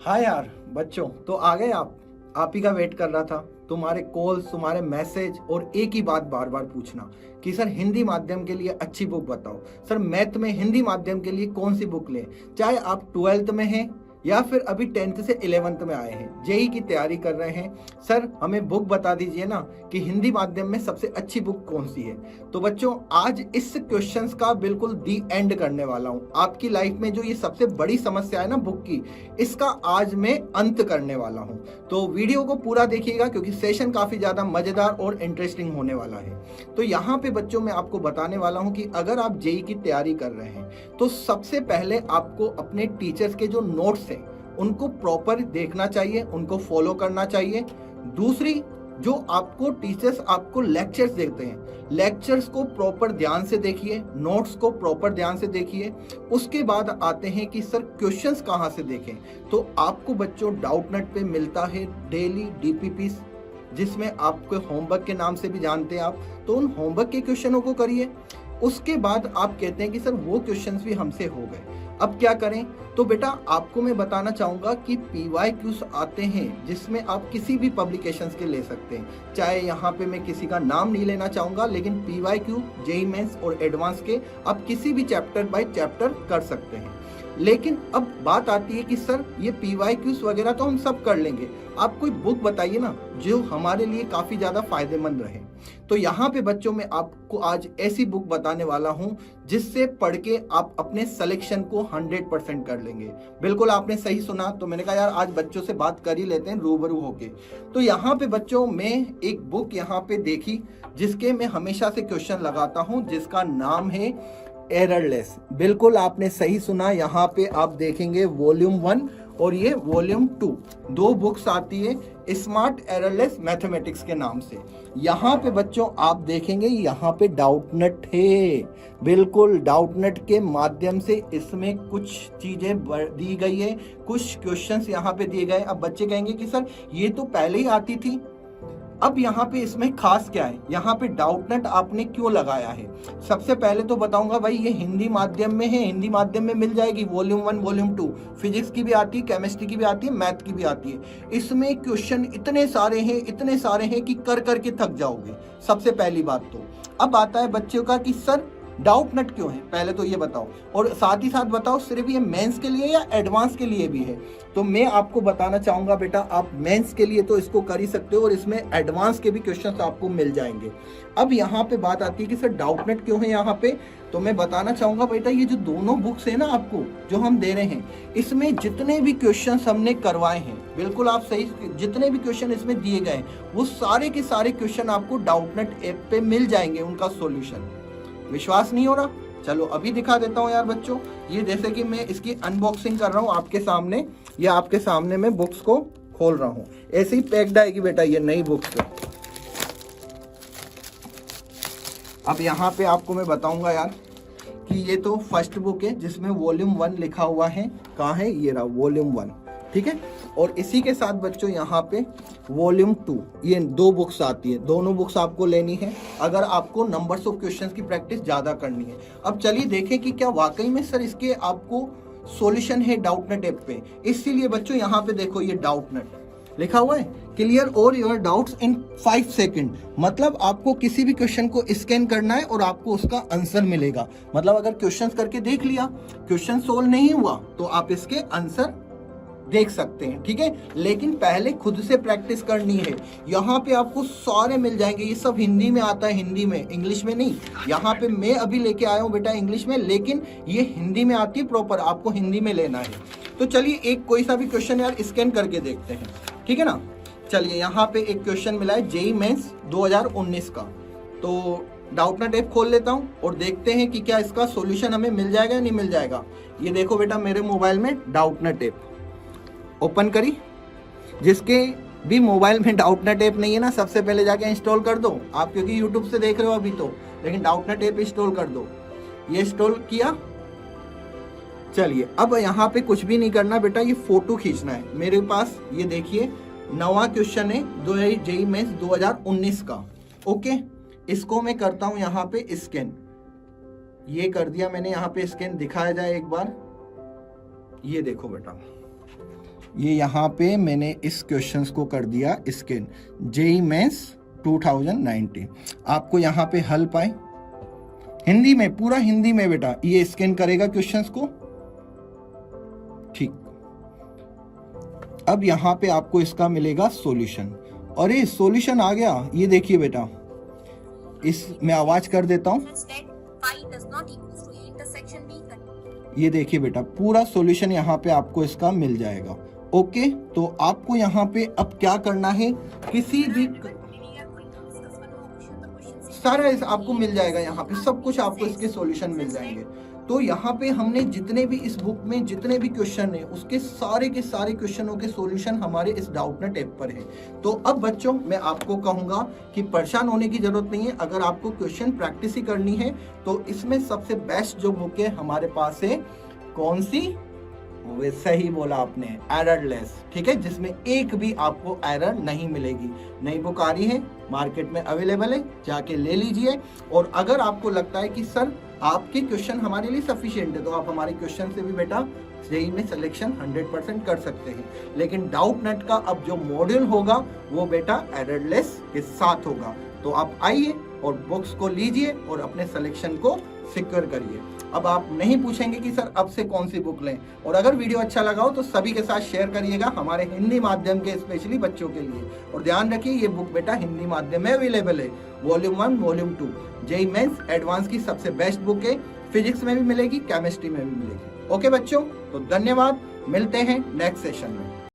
हाँ यार बच्चों, तो आ गए आप ही का वेट कर रहा था। तुम्हारे कॉल्स, तुम्हारे मैसेज और एक ही बात बार बार पूछना कि सर हिंदी माध्यम के लिए अच्छी बुक बताओ। सर मैथ में हिंदी माध्यम के लिए कौन सी बुक लें, चाहे आप 12th में हैं या फिर अभी 10th से 11th में आए हैं, जेई की तैयारी कर रहे हैं। सर हमें बुक बता दीजिए ना कि हिंदी माध्यम में सबसे अच्छी बुक कौन सी है। तो बच्चों आज इस क्वेश्चंस का बिल्कुल दी एंड करने वाला हूं। आपकी लाइफ में जो ये सबसे बड़ी समस्या है ना बुक की, इसका आज मैं अंत करने वाला हूं। तो वीडियो को पूरा देखिएगा क्योंकि सेशन काफी ज्यादा मजेदार और इंटरेस्टिंग होने वाला है। तो यहाँ पे बच्चों मैं आपको बताने वाला हूं कि अगर आप जेई की तैयारी कर रहे हैं तो सबसे पहले आपको अपने टीचर्स के जो नोट्स हैं उनको प्रॉपर देखना चाहिए, उनको फॉलो करना चाहिए। दूसरी, जो आपको टीचर्स आपको लेक्चर्स देते हैं, लेक्चर्स को प्रॉपर ध्यान से देखिए, नोट्स को प्रॉपर ध्यान से देखिए। उसके बाद आते हैं कि सर क्वेश्चंस कहाँ से देखें। तो आपको बच्चों डाउटनेट पे मिलता है डेली डीपीपी, जिसमें आपको होमवर्क के नाम से भी जानते हैं आप। तो उन होमवर्क के क्वेश्चनों को करिए। उसके बाद आप कहते हैं कि सर वो क्वेश्चंस भी हमसे हो गए, अब क्या करें। तो बेटा आपको मैं बताना चाहूंगा कि PYQs आते हैं जिसमें आप किसी भी पब्लिकेशंस के ले सकते हैं। चाहे यहाँ पे मैं किसी का नाम नहीं लेना चाहूंगा, लेकिन PYQ जेई मेंस और एडवांस के आप किसी भी चैप्टर बाय चैप्टर कर सकते हैं। लेकिन अब बात आती है कि सर ये PYQs वगैरह तो हम सब कर लेंगे, आप कोई बुक बताइए ना जो हमारे लिए काफी ज्यादा फायदेमंद रहे। तो यहाँ पे बच्चों में आपको आज ऐसी बुक बताने वाला हूँ जिससे पढ़ के आप अपने सिलेक्शन को 100% कर लेंगे। बिल्कुल आपने सही सुना। तो मैंने कहा यार आज बच्चों से बात कर ही लेते हैं रूबरू होके। तो यहाँ पे बच्चों मैं एक बुक यहाँ पे देखी जिसके मैं हमेशा से क्वेश्चन लगाता हूँ, जिसका नाम है एररलेस। बिल्कुल आपने सही सुना। यहाँ पे आप देखेंगे वॉल्यूम 1 और ये वॉल्यूम 2, दो बुक्स आती है स्मार्ट एररलेस मैथमेटिक्स के नाम से। यहाँ पे बच्चों आप देखेंगे यहाँ पे डाउटनेट है। बिल्कुल डाउटनेट के माध्यम से इसमें कुछ चीजें दी गई है, कुछ क्वेश्चंस यहाँ पे दिए गए। अब बच्चे कहेंगे कि सर ये तो पहले ही आती थी, अब यहाँ पे इसमें खास क्या है, यहाँ पे डाउटनेट आपने क्यों लगाया है। सबसे पहले तो बताऊंगा भाई ये हिंदी माध्यम में है, हिंदी माध्यम में मिल जाएगी वॉल्यूम 1 वॉल्यूम 2। फिजिक्स की भी आती है, केमिस्ट्री की भी आती है, मैथ की भी आती है। इसमें क्वेश्चन इतने सारे हैं, इतने सारे हैं कि कर करके थक जाओगे। सबसे पहली बात तो अब आता है बच्चों का कि सर डाउटनेट क्यों है, पहले तो ये बताओ। और साथ ही साथ बताओ सिर्फ ये मेंस के लिए या एडवांस के लिए भी है। तो मैं आपको बताना चाहूंगा बेटा आप मेंस के लिए तो इसको कर ही सकते हो और इसमें एडवांस के भी क्वेश्चंस आपको मिल जाएंगे। अब यहाँ पे बात आती है कि सर डाउटनेट क्यों है यहाँ पे। तो मैं बताना चाहूंगा बेटा ये जो दोनों बुक्स है ना आपको जो हम दे रहे हैं, इसमें जितने भी क्वेश्चन हमने करवाए हैं, बिल्कुल आप सही, जितने भी क्वेश्चन इसमें दिए गए वो सारे के सारे क्वेश्चन आपको डाउटनेट ऐप पे मिल जाएंगे, उनका सोल्यूशन। विश्वास नहीं हो रहा, चलो अभी दिखा देता हूँ यार बच्चों। ये जैसे कि मैं इसकी अनबॉक्सिंग कर रहा हूँ आपके सामने, या आपके सामने मैं बुक्स को खोल रहा हूँ। ऐसे ही पैक्ड आएगी बेटा ये नई बुक्स। अब यहाँ पे आपको मैं बताऊंगा यार कि ये तो फर्स्ट बुक है जिसमें वॉल्यूम 1 लिखा हुआ है। कहाँ है, ये रहा वॉल्यूम 1, ठीक है। और इसी के साथ बच्चों यहाँ पे वॉल्यूम 2, ये दो बुक्स आती है। दोनों बुक्स आपको लेनी है अगर आपको नंबर्स ऑफ क्वेश्चंस की प्रैक्टिस ज्यादा करनी है। अब चलिए देखें कि क्या वाकई में सर इसके आपको सॉल्यूशन है डाउटनेट ऐप पे। इसीलिए बच्चों यहाँ पे देखो ये डाउटनेट लिखा हुआ है, clear all your doubts in 5 second. मतलब आपको किसी भी क्वेश्चन को स्कैन करना है और आपको उसका आंसर मिलेगा। मतलब अगर क्वेश्चन करके देख लिया, क्वेश्चन सोल्व नहीं हुआ तो आप इसके आंसर देख सकते हैं, ठीक है। लेकिन पहले खुद से प्रैक्टिस करनी है। यहाँ पे आपको सारे मिल जाएंगे, ये सब हिंदी में आता है, हिंदी में, इंग्लिश में नहीं। यहाँ पे मैं अभी लेके आया हूँ बेटा इंग्लिश में, लेकिन ये हिंदी में आती है प्रॉपर, आपको हिंदी में लेना है। तो चलिए एक कोई सा भी क्वेश्चन यार स्कैन करके देखते हैं, ठीक है ना। चलिए यहाँ पे एक क्वेश्चन मिला है जेई मेंस 2019 का। तो डाउटनेट ऐप खोल लेता हूँ और देखते हैं कि क्या इसका सॉल्यूशन हमें मिल जाएगा या नहीं मिल जाएगा। ये देखो बेटा मेरे मोबाइल में डाउटनेट ऐप ओपन करी। जिसके भी मोबाइल में डाउटनेट ऐप नहीं है ना, सबसे पहले जाके इंस्टॉल कर दो आप, क्योंकि यूट्यूब से देख रहे हो अभी तो, लेकिन डाउटनेट ऐप इंस्टॉल कर दो। ये इंस्टॉल किया। चलिए अब यहाँ पे कुछ भी नहीं करना बेटा, ये फोटो खींचना है। मेरे पास ये देखिए नवा क्वेश्चन है जेई मेंस 2019 का। ओके, इसको मैं करता हूँ यहाँ पे स्कैन। ये कर दिया मैंने, यहाँ पे स्कैन दिखाया जाए एक बार। ये देखो बेटा ये यहाँ पे मैंने इस क्वेश्चंस को कर दिया स्कैन, जेईई मेंस 2019। आपको यहाँ पे हल पाए हिंदी में, पूरा हिंदी में बेटा, ये स्कैन करेगा क्वेश्चंस को, ठीक। अब यहाँ पे आपको इसका मिलेगा सॉल्यूशन। अरे सॉल्यूशन आ गया, ये देखिए बेटा, इस मैं आवाज कर देता हूँ, ये देखिए बेटा पूरा सॉल्यूशन यहाँ पे आपको इसका मिल जाएगा। ओके, तो आपको यहाँ पे अब क्या करना है, किसी भी सारा आपको मिल जाएगा, यहाँ पे सब कुछ आपको इसके सॉल्यूशन मिल जाएंगे। तो यहाँ पे हमने जितने भी इस बुक में जितने भी क्वेश्चन है उसके सारे के सारे क्वेश्चनों के सॉल्यूशन हमारे इस डाउटनेट ऐप पर है। तो अब बच्चों मैं आपको कहूँगा कि परेशान होने की जरूरत नहीं है। अगर आपको क्वेश्चन प्रैक्टिस ही करनी है तो इसमें सबसे बेस्ट जो बुक है हमारे पास है, कौन सी, वो सही बोला आपने, एररलेस, ठीक है, जिसमें एक भी आपको एरर नहीं मिलेगी। नई बुक आ रही है, मार्केट में अवेलेबल है, जाके ले लीजिए। और अगर आपको लगता है कि सर आपके क्वेश्चन हमारे लिए सफिशिएंट है तो आप हमारे क्वेश्चन से भी बेटा जेईई में सिलेक्शन 100% कर सकते हैं। लेकिन डाउटनेट का अब जो मॉड्यूल होगा वो बेटा एररलेस के साथ होगा। तो आप आइए और बुक्स को लीजिए और अपने सिलेक्शन को सिक्योर करिए। अब आप नहीं पूछेंगे कि सर अब से कौन सी बुक लें। और अगर वीडियो अच्छा लगा हो तो सभी के साथ शेयर करिएगा, हमारे हिंदी माध्यम के स्पेशली बच्चों के लिए। और ध्यान रखिए ये बुक बेटा हिंदी माध्यम में अवेलेबल है, volume 1 volume 2 JEE mains advance की सबसे बेस्ट बुक है। फिजिक्स में भी मिलेगी, केमिस्ट्री में भी मिलेगी। ओके बच्चों, तो धन्यवाद, मिलते हैं नेक्स्ट सेशन में।